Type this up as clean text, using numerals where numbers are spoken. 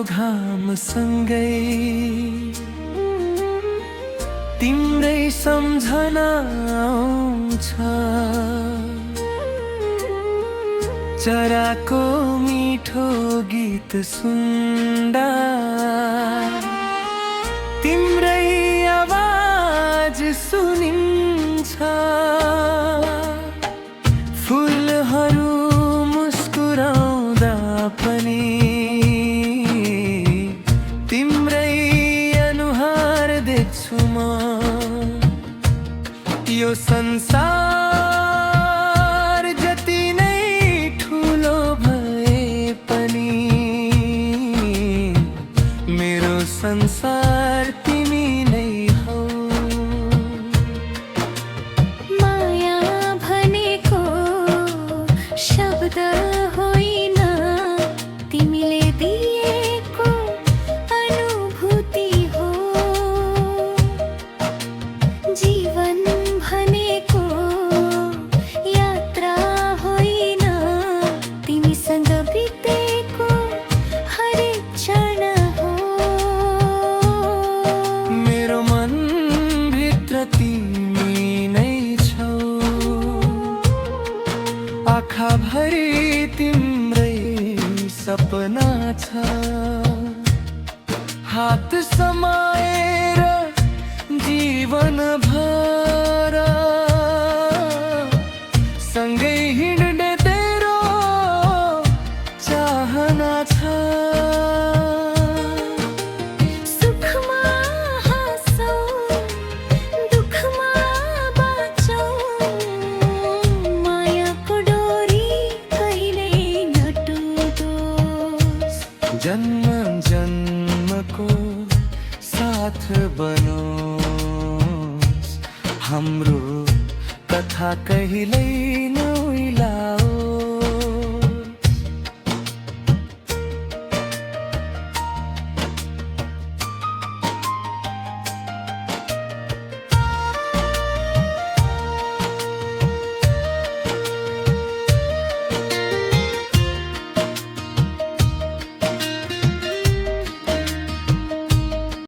घाम सँगै तिम्रै सम्झना आउँछ। चराको मिठो गीत सुन्दा तिम्रै आवाज सुनिन्छ। फुलहरू मुस्कुराउँदा पनि तिम्रै अनुहार देख्छु म। यो संसार जति नै ठुलो भए पनि मेरो संसार तिमी नै हौ। माया भनेको शब्द होइन, तिमीले दिएको अनुभूति हो। जीवन भनेको यात्रा होइन, तिमीसँग बितेको हरेक क्षण हो। मेरो मनभित्र तिमी नै छौ, आँखाभरि तिम्रै सपना छ। हात समाएर जीवन भर सँगै हिँड्ने तेरो चाहना छ। सुखमा हाँसौँ, दुःखमा बाँचौँ, मायाको डोरी कहिल्यै नटुटोस्। जन्म जन्मको साथ बनोस्, हाम्रो कथा कहिल्यै